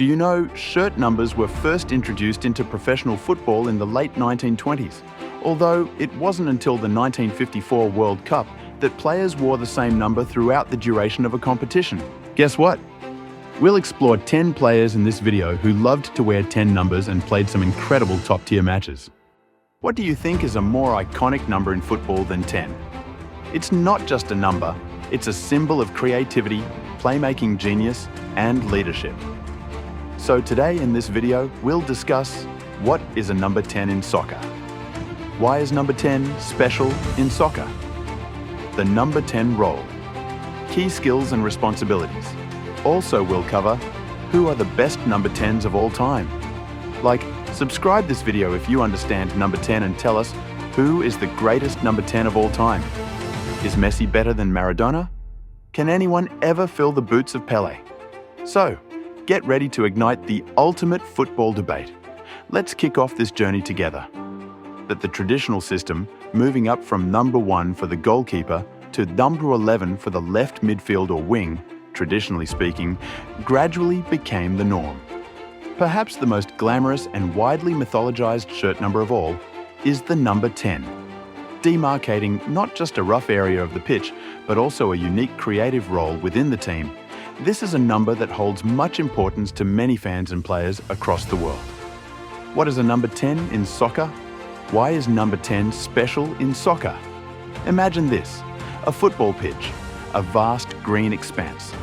Do you know shirt numbers were first introduced into professional football in the late 1920s, although it wasn't until the 1954 World Cup that players wore the same number throughout the duration of a competition. Guess what? We'll explore 10 players in this video who loved to wear 10 numbers and played some incredible top-tier matches. What do you think is a more iconic number in football than 10? It's not just a number, it's a symbol of creativity, playmaking genius, and leadership. So today in this video, we'll discuss what is a number 10 in soccer. Why is number 10 special in soccer? The number 10 role. Key skills and responsibilities. Also we'll cover who are the best number 10s of all time. Subscribe this video if you understand number 10 and tell us who is the greatest number 10 of all time. Is Messi better than Maradona? Can anyone ever fill the boots of Pele? So, get ready to ignite the ultimate football debate. Let's kick off this journey together. That the traditional system, moving up from number 1 for the goalkeeper to number 11 for the left midfield or wing, traditionally speaking, gradually became the norm. Perhaps the most glamorous and widely mythologized shirt number of all is the number 10, demarcating not just a rough area of the pitch, but also a unique creative role within the team. This is a number that holds much importance to many fans and players across the world. What is a number 10 in soccer? Why is number 10 special in soccer? Imagine this, a football pitch, a vast green expanse.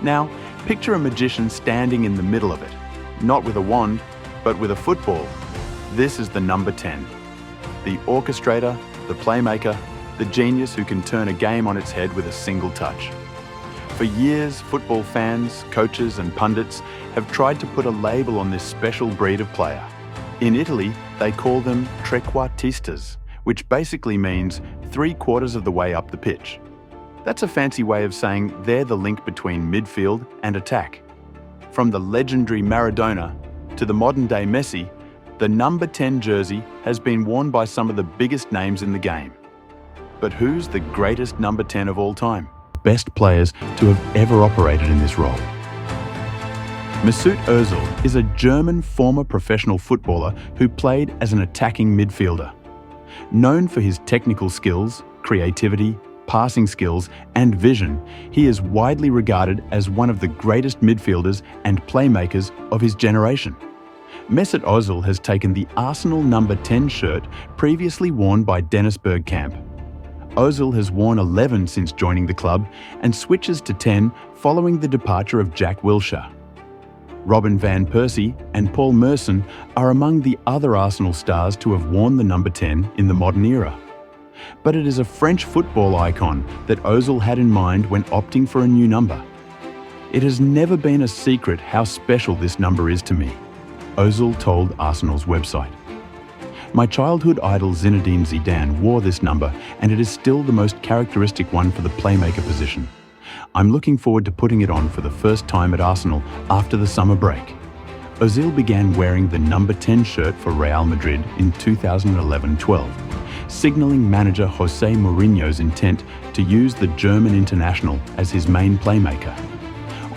Now, picture a magician standing in the middle of it, not with a wand, but with a football. This is the number 10. The orchestrator, the playmaker, the genius who can turn a game on its head with a single touch. For years, football fans, coaches and pundits have tried to put a label on this special breed of player. In Italy, they call them trequartistas, which basically means 3/4 of the way up the pitch. That's a fancy way of saying they're the link between midfield and attack. From the legendary Maradona to the modern-day Messi, the number 10 jersey has been worn by some of the biggest names in the game. But who's the greatest number 10 of all time? Best players to have ever operated in this role. Mesut Ozil is a German former professional footballer who played as an attacking midfielder. Known for his technical skills, creativity, passing skills, and vision, he is widely regarded as one of the greatest midfielders and playmakers of his generation. Mesut Ozil has taken the Arsenal number 10 shirt previously worn by Dennis Bergkamp. Ozil has worn 11 since joining the club and switches to 10 following the departure of Jack Wilshere. Robin van Persie and Paul Merson are among the other Arsenal stars to have worn the number 10 in the modern era. But it is a French football icon that Ozil had in mind when opting for a new number. It has never been a secret how special this number is to me, Ozil told Arsenal's website. My childhood idol Zinedine Zidane wore this number, and it is still the most characteristic one for the playmaker position. I'm looking forward to putting it on for the first time at Arsenal after the summer break. Ozil began wearing the number 10 shirt for Real Madrid in 2011-12, signaling manager Jose Mourinho's intent to use the German international as his main playmaker.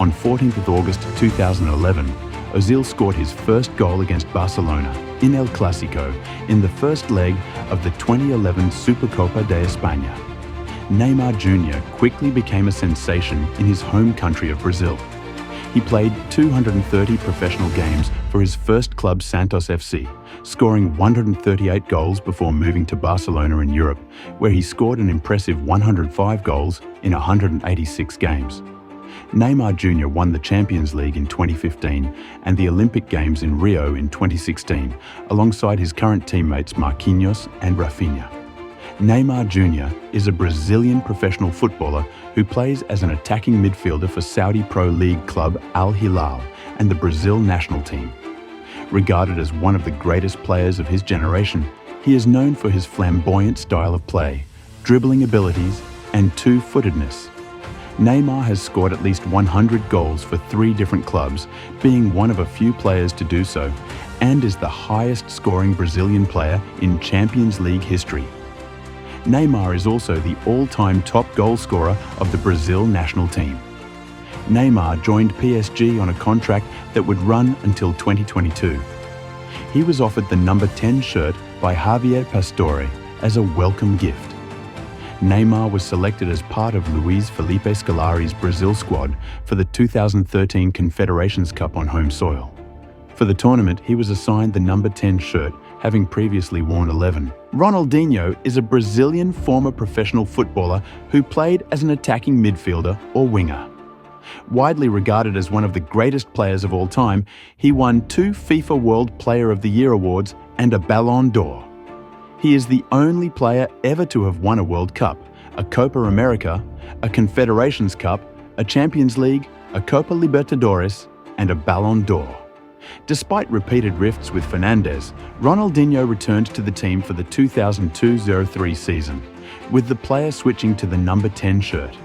On 14th of August 2011, Ozil scored his first goal against Barcelona in El Clásico in the first leg of the 2011 Supercopa de España. Neymar Jr. quickly became a sensation in his home country of Brazil. He played 230 professional games for his first club Santos FC, scoring 138 goals before moving to Barcelona in Europe, where he scored an impressive 105 goals in 186 games. Neymar Jr. won the Champions League in 2015 and the Olympic Games in Rio in 2016, alongside his current teammates Marquinhos and Rafinha. Neymar Jr. is a Brazilian professional footballer who plays as an attacking midfielder for Saudi Pro League club Al Hilal and the Brazil national team. Regarded as one of the greatest players of his generation, he is known for his flamboyant style of play, dribbling abilities, and two-footedness. Neymar has scored at least 100 goals for 3 different clubs, being one of a few players to do so, and is the highest-scoring Brazilian player in Champions League history. Neymar is also the all-time top goal scorer of the Brazil national team. Neymar joined PSG on a contract that would run until 2022. He was offered the number 10 shirt by Javier Pastore as a welcome gift. Neymar was selected as part of Luis Felipe Scolari's Brazil squad for the 2013 Confederations Cup on home soil. For the tournament, he was assigned the number 10 shirt, having previously worn 11. Ronaldinho is a Brazilian former professional footballer who played as an attacking midfielder or winger. Widely regarded as one of the greatest players of all time, he won 2 FIFA World Player of the Year awards and a Ballon d'Or. He is the only player ever to have won a World Cup, a Copa America, a Confederations Cup, a Champions League, a Copa Libertadores, and a Ballon d'Or. Despite repeated rifts with Fernandes, Ronaldinho returned to the team for the 2002-03 season, with the player switching to the number 10 shirt.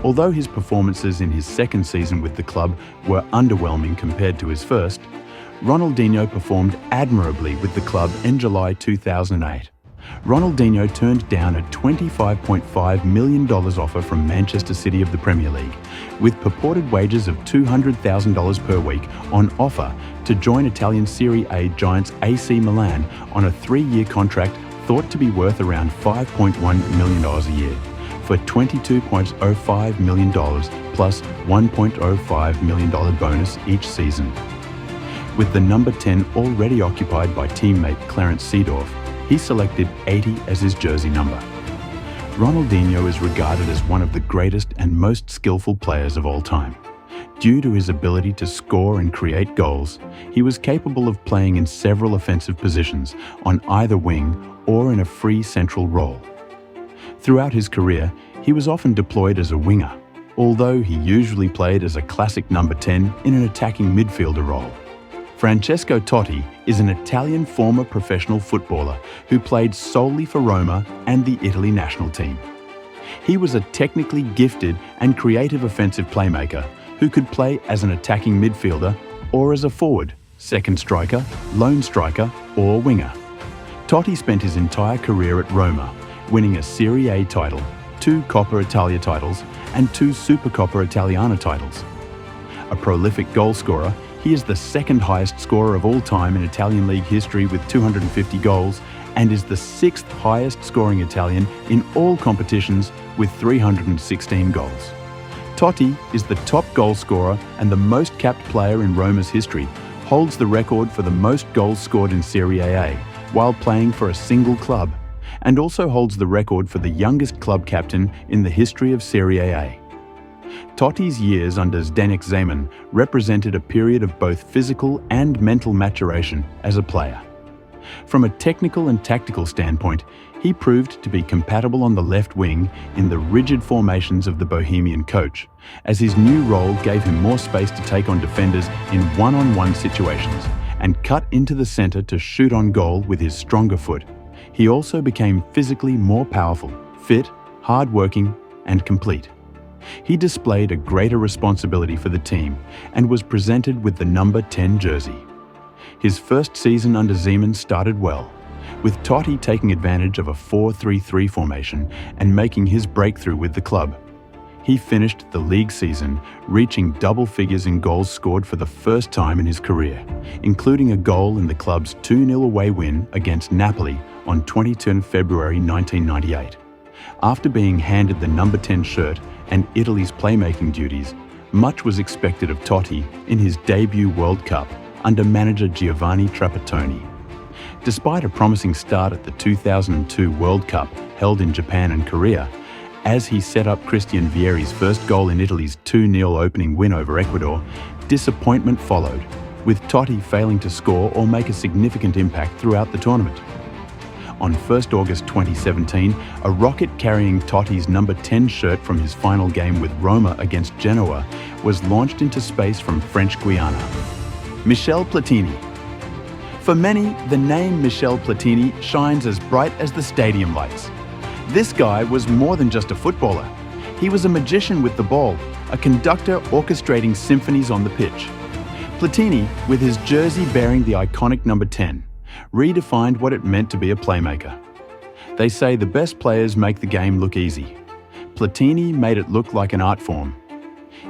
Although his performances in his second season with the club were underwhelming compared to his first, Ronaldinho performed admirably with the club in July 2008. Ronaldinho turned down a $25.5 million offer from Manchester City of the Premier League, with purported wages of $200,000 per week on offer to join Italian Serie A giants AC Milan on a 3-year contract thought to be worth around $5.1 million a year, for $22.05 million plus $1.05 million bonus each season. With the number 10 already occupied by teammate Clarence Seedorf, he selected 80 as his jersey number. Ronaldinho is regarded as one of the greatest and most skillful players of all time. Due to his ability to score and create goals, he was capable of playing in several offensive positions, on either wing or in a free central role. Throughout his career, he was often deployed as a winger, although he usually played as a classic number 10 in an attacking midfielder role. Francesco Totti is an Italian former professional footballer who played solely for Roma and the Italy national team. He was a technically gifted and creative offensive playmaker who could play as an attacking midfielder or as a forward, second striker, lone striker, or winger. Totti spent his entire career at Roma, winning a Serie A title, 2 Coppa Italia titles, and 2 Supercoppa Italiana titles. A prolific goalscorer, he is the second highest scorer of all time in Italian league history with 250 goals and is the 6th highest scoring Italian in all competitions with 316 goals. Totti is the top goal scorer and the most capped player in Roma's history, holds the record for the most goals scored in Serie A while playing for a single club, and also holds the record for the youngest club captain in the history of Serie A. Totti's years under Zdeněk Zeman represented a period of both physical and mental maturation as a player. From a technical and tactical standpoint, he proved to be compatible on the left wing in the rigid formations of the Bohemian coach, as his new role gave him more space to take on defenders in one-on-one situations and cut into the centre to shoot on goal with his stronger foot. He also became physically more powerful, fit, hard-working, and complete. He displayed a greater responsibility for the team and was presented with the number 10 jersey. His first season under Zeman started well, with Totti taking advantage of a 4-3-3 formation and making his breakthrough with the club. He finished the league season reaching double figures in goals scored for the first time in his career, including a goal in the club's 2-0 away win against Napoli on 22 February 1998. After being handed the number 10 shirt and Italy's playmaking duties, much was expected of Totti in his debut World Cup under manager Giovanni Trapattoni. Despite a promising start at the 2002 World Cup held in Japan and Korea, as he set up Christian Vieri's first goal in Italy's 2-0 opening win over Ecuador, disappointment followed, with Totti failing to score or make a significant impact throughout the tournament. On 1 August 2017, a rocket carrying Totti's number 10 shirt from his final game with Roma against Genoa was launched into space from French Guiana. Michel Platini. For many, the name Michel Platini shines as bright as the stadium lights. This guy was more than just a footballer. He was a magician with the ball, a conductor orchestrating symphonies on the pitch. Platini, with his jersey bearing the iconic number 10, redefined what it meant to be a playmaker. They say the best players make the game look easy. Platini made it look like an art form.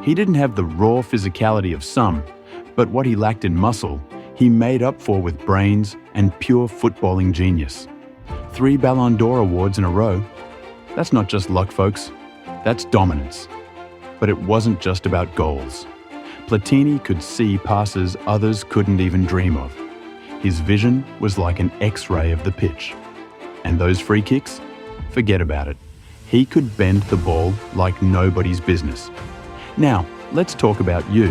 He didn't have the raw physicality of some, but what he lacked in muscle, he made up for with brains and pure footballing genius. 3 Ballon d'Or awards in a row. That's not just luck, folks. That's dominance. But it wasn't just about goals. Platini could see passes others couldn't even dream of. His vision was like an X-ray of the pitch. And those free kicks? Forget about it. He could bend the ball like nobody's business. Now, let's talk about you.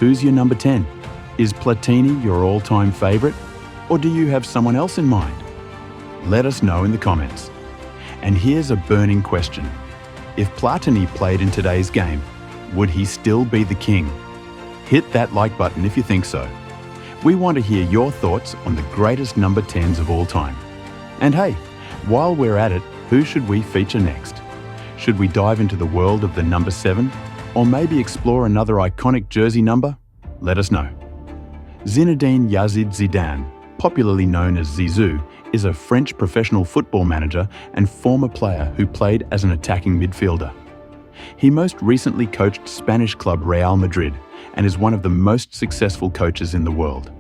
Who's your number 10? Is Platini your all-time favourite? Or do you have someone else in mind? Let us know in the comments. And here's a burning question. If Platini played in today's game, would he still be the king? Hit that like button if you think so. We want to hear your thoughts on the greatest number 10s of all time. And hey, while we're at it, who should we feature next? Should we dive into the world of the number 7? Or maybe explore another iconic jersey number? Let us know. Zinedine Yazid Zidane, popularly known as Zizou, is a French professional football manager and former player who played as an attacking midfielder. He most recently coached Spanish club Real Madrid and is one of the most successful coaches in the world.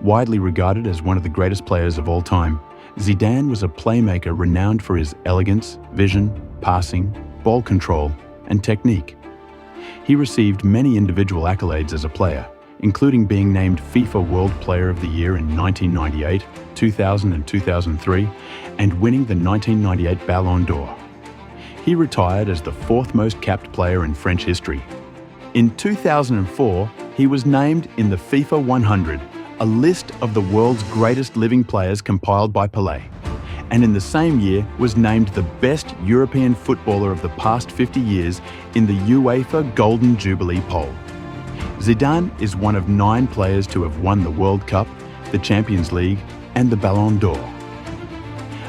Widely regarded as one of the greatest players of all time, Zidane was a playmaker renowned for his elegance, vision, passing, ball control, and technique. He received many individual accolades as a player, including being named FIFA World Player of the Year in 1998, 2000 and 2003, and winning the 1998 Ballon d'Or. He retired as the 4th most capped player in French history. In 2004, he was named in the FIFA 100, a list of the world's greatest living players compiled by Pele, and in the same year was named the best European footballer of the past 50 years in the UEFA Golden Jubilee poll. Zidane is one of 9 players to have won the World Cup, the Champions League, and the Ballon d'Or.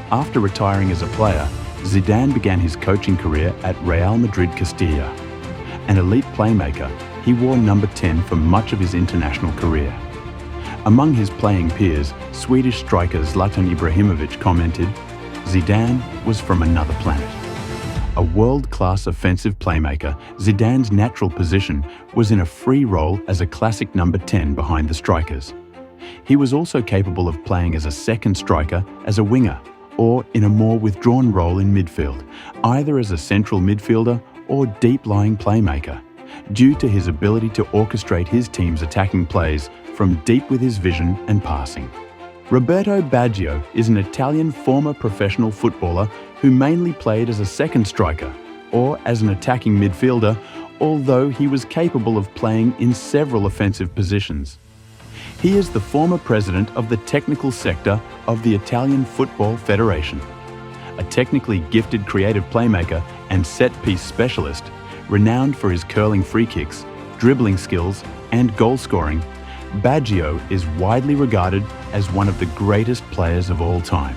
After retiring as a player, Zidane began his coaching career at Real Madrid Castilla. An elite playmaker, he wore number 10 for much of his international career. Among his playing peers, Swedish striker Zlatan Ibrahimovic commented, "Zidane was from another planet." A world-class offensive playmaker, Zidane's natural position was in a free role as a classic number 10 behind the strikers. He was also capable of playing as a second striker, as a winger, or in a more withdrawn role in midfield, either as a central midfielder or deep-lying playmaker, due to his ability to orchestrate his team's attacking plays from deep with his vision and passing. Roberto Baggio is an Italian former professional footballer who mainly played as a second striker or as an attacking midfielder, although he was capable of playing in several offensive positions. He is the former president of the technical sector of the Italian Football Federation. A technically gifted creative playmaker and set-piece specialist, renowned for his curling free kicks, dribbling skills, and goal scoring, Baggio is widely regarded as one of the greatest players of all time.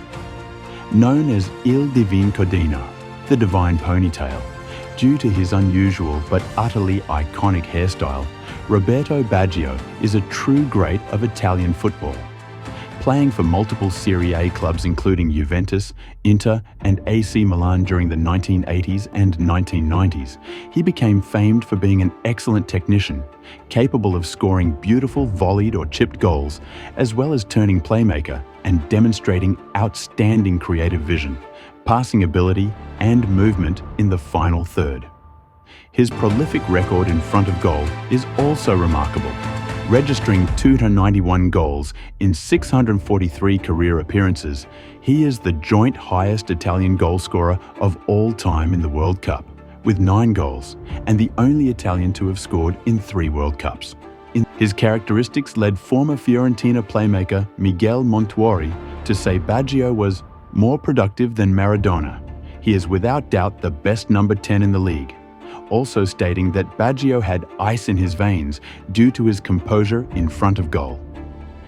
Known as Il Divin Codino, the Divine Ponytail, due to his unusual but utterly iconic hairstyle, Roberto Baggio is a true great of Italian football. Playing for multiple Serie A clubs including Juventus, Inter, and AC Milan during the 1980s and 1990s, he became famed for being an excellent technician, capable of scoring beautiful volleyed or chipped goals, as well as turning playmaker and demonstrating outstanding creative vision, passing ability, and movement in the final third. His prolific record in front of goal is also remarkable, registering 291 goals in 643 career appearances. He is the joint highest Italian goalscorer of all time in the World Cup, with 9 goals, and the only Italian to have scored in 3 World Cups. His characteristics led former Fiorentina playmaker Miguel Montuori to say Baggio was more productive than Maradona. He is without doubt the best number 10 in the league, also stating that Baggio had ice in his veins due to his composure in front of goal.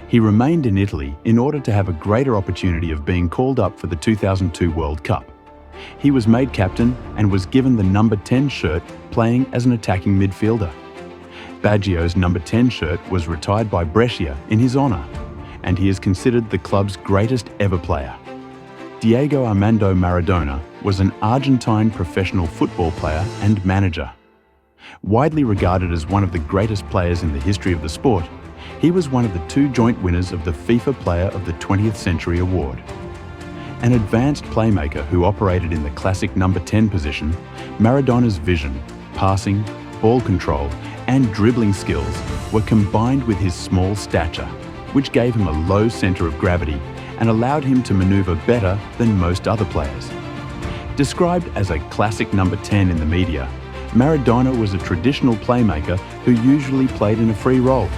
He remained in Italy in order to have a greater opportunity of being called up for the 2002 World Cup. He was made captain and was given the number 10 shirt, playing as an attacking midfielder. Baggio's number 10 shirt was retired by Brescia in his honour, and he is considered the club's greatest ever player. Diego Armando Maradona was an Argentine professional football player and manager. Widely regarded as one of the greatest players in the history of the sport, he was one of the 2 joint winners of the FIFA Player of the 20th Century award. An advanced playmaker who operated in the classic number 10 position, Maradona's vision, passing, ball control, and dribbling skills were combined with his small stature, which gave him a low centre of gravity and allowed him to maneuver better than most other players. Described as a classic number 10 in the media, Maradona was a traditional playmaker who usually played in a free role,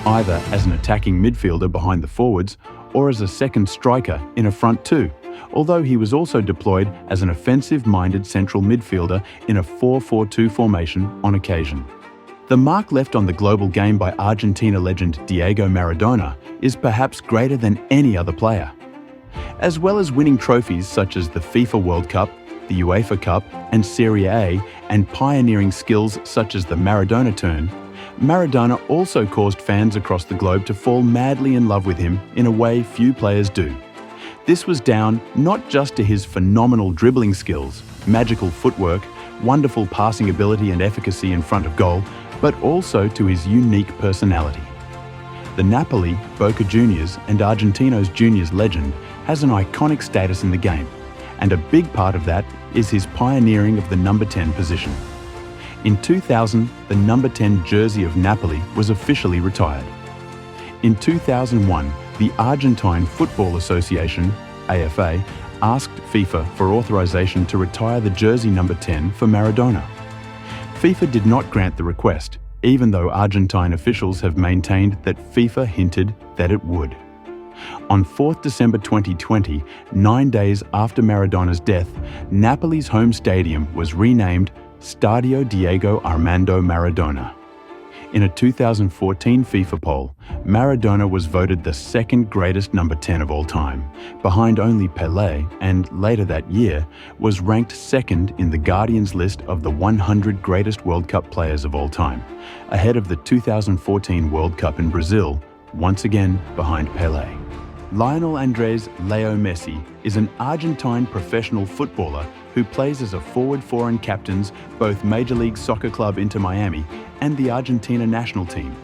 either as an attacking midfielder behind the forwards or as a second striker in a front two, although he was also deployed as an offensive-minded central midfielder in a 4-4-2 formation on occasion. The mark left on the global game by Argentina legend Diego Maradona is perhaps greater than any other player. As well as winning trophies such as the FIFA World Cup, the UEFA Cup and Serie A, and pioneering skills such as the Maradona turn, Maradona also caused fans across the globe to fall madly in love with him in a way few players do. This was down not just to his phenomenal dribbling skills, magical footwork, wonderful passing ability and efficacy in front of goal, but also to his unique personality. The Napoli, Boca Juniors and Argentinos Juniors legend has an iconic status in the game, and a big part of that is his pioneering of the number 10 position. In 2000, the number 10 jersey of Napoli was officially retired. In 2001, the Argentine Football Association, AFA, asked FIFA for authorization to retire the jersey number 10 for Maradona. FIFA did not grant the request, even though Argentine officials have maintained that FIFA hinted that it would. On 4th December 2020, 9 days after Maradona's death, Napoli's home stadium was renamed Stadio Diego Armando Maradona. In a 2014 FIFA poll, Maradona was voted the second greatest number 10 of all time, behind only Pele, and later that year was ranked second in the Guardian's list of the 100 greatest World Cup players of all time, ahead of the 2014 World Cup in Brazil, once again behind Pele. Lionel Andrés Leo Messi is an Argentine professional footballer who plays as a forward for and captains both Major League Soccer club Inter Miami and the Argentina national team.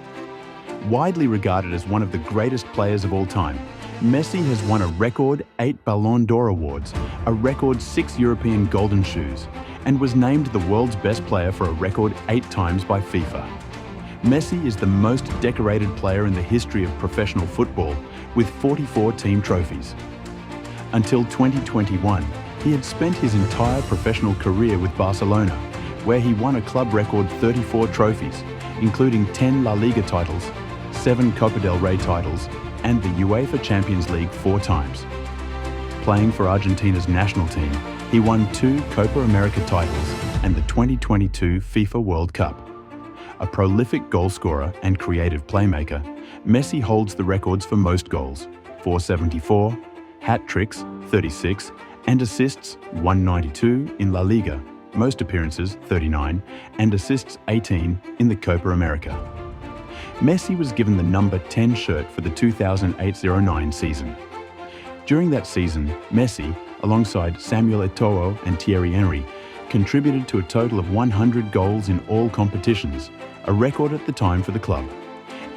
Widely regarded as one of the greatest players of all time, Messi has won a record 8 Ballon d'Or awards, a record 6 European Golden Shoes, and was named the world's best player for a record 8 times by FIFA. Messi is the most decorated player in the history of professional football, with 44 team trophies. Until 2021, he had spent his entire professional career with Barcelona, where he won a club record 34 trophies, including 10 La Liga titles, 7 Copa del Rey titles, and the UEFA Champions League 4 times. Playing for Argentina's national team, he won 2 Copa America titles and the 2022 FIFA World Cup. A prolific goalscorer and creative playmaker, Messi holds the records for most goals, 474, hat-tricks, 36, and assists, 192 in La Liga, most appearances, 39, and assists, 18 in the Copa America. Messi was given the number 10 shirt for the 2008-09 season. During that season, Messi, alongside Samuel Eto'o and Thierry Henry, contributed to a total of 100 goals in all competitions, a record at the time for the club.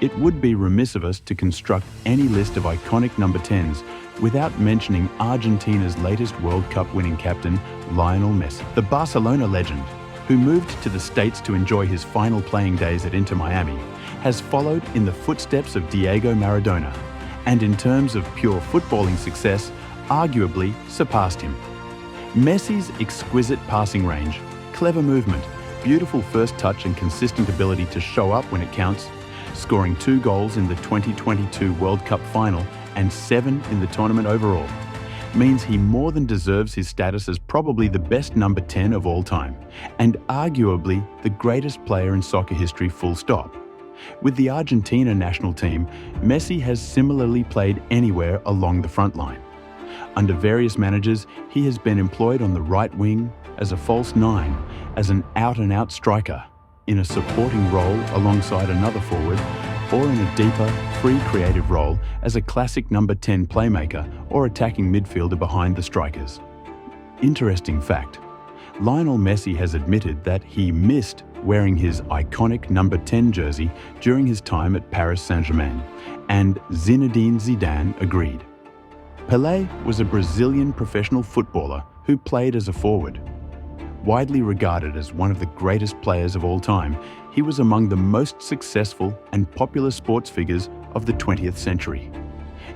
It would be remiss of us to construct any list of iconic number 10s without mentioning Argentina's latest World Cup winning captain, Lionel Messi. The Barcelona legend, who moved to the States to enjoy his final playing days at Inter Miami, has followed in the footsteps of Diego Maradona, and in terms of pure footballing success, arguably surpassed him. Messi's exquisite passing range, clever movement, beautiful first touch and consistent ability to show up when it counts, scoring 2 goals in the 2022 World Cup final and 7 in the tournament overall, means he more than deserves his status as probably the best number 10 of all time, and arguably the greatest player in soccer history full stop. With the Argentina national team, Messi has similarly played anywhere along the front line. Under various managers, he has been employed on the right wing, as a false 9, as an out-and-out striker, in a supporting role alongside another forward, or in a deeper, free creative role as a classic number 10 playmaker or attacking midfielder behind the strikers. Interesting fact, Lionel Messi has admitted that he missed wearing his iconic number 10 jersey during his time at Paris Saint-Germain, and Zinedine Zidane agreed. Pele was a Brazilian professional footballer who played as a forward. Widely regarded as one of the greatest players of all time, he was among the most successful and popular sports figures of the 20th century.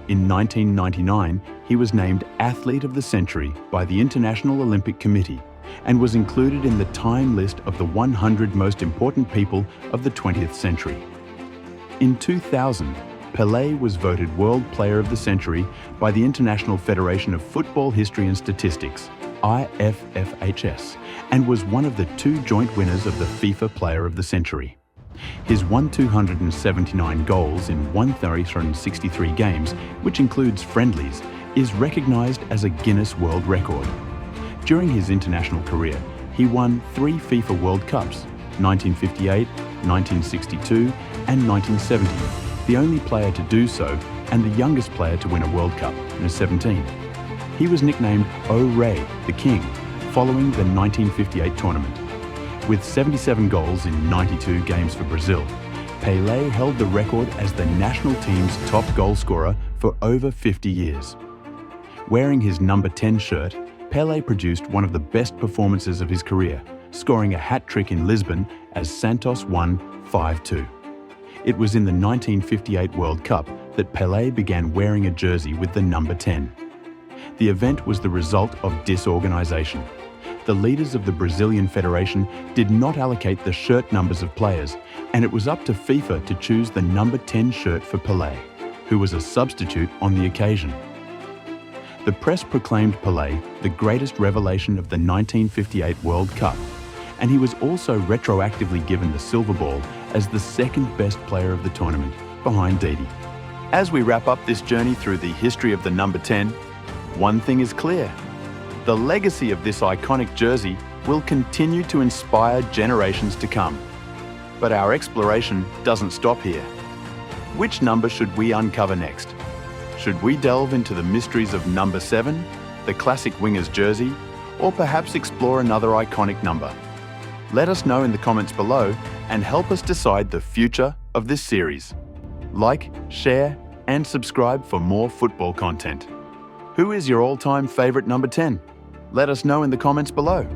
In 1999, he was named Athlete of the Century by the International Olympic Committee and was included in the Time list of the 100 most important people of the 20th century. In 2000, Pele was voted World Player of the Century by the International Federation of Football History and Statistics, IFFHS, and was one of the 2 joint winners of the FIFA Player of the Century. His 279 goals in 163 games, which includes friendlies, is recognised as a Guinness World Record. During his international career, he won 3 FIFA World Cups, 1958, 1962 and 1970, the only player to do so and the youngest player to win a World Cup, at 17. He was nicknamed O-Rei, the King, following the 1958 tournament. With 77 goals in 92 games for Brazil, Pele held the record as the national team's top goal scorer for over 50 years. Wearing his number 10 shirt, Pele produced one of the best performances of his career, scoring a hat-trick in Lisbon as Santos won 5-2. It was in the 1958 World Cup that Pele began wearing a jersey with the number 10. The event was the result of disorganisation. The leaders of the Brazilian Federation did not allocate the shirt numbers of players, and it was up to FIFA to choose the number 10 shirt for Pele, who was a substitute on the occasion. The press proclaimed Pele the greatest revelation of the 1958 World Cup, and he was also retroactively given the silver ball as the second best player of the tournament, behind Didi. As we wrap up this journey through the history of the number 10, one thing is clear. The legacy of this iconic jersey will continue to inspire generations to come. But our exploration doesn't stop here. Which number should we uncover next? Should we delve into the mysteries of number 7, the classic winger's jersey, or perhaps explore another iconic number? Let us know in the comments below and help us decide the future of this series. Like, share, and subscribe for more football content. Who is your all-time favourite number 10? Let us know in the comments below.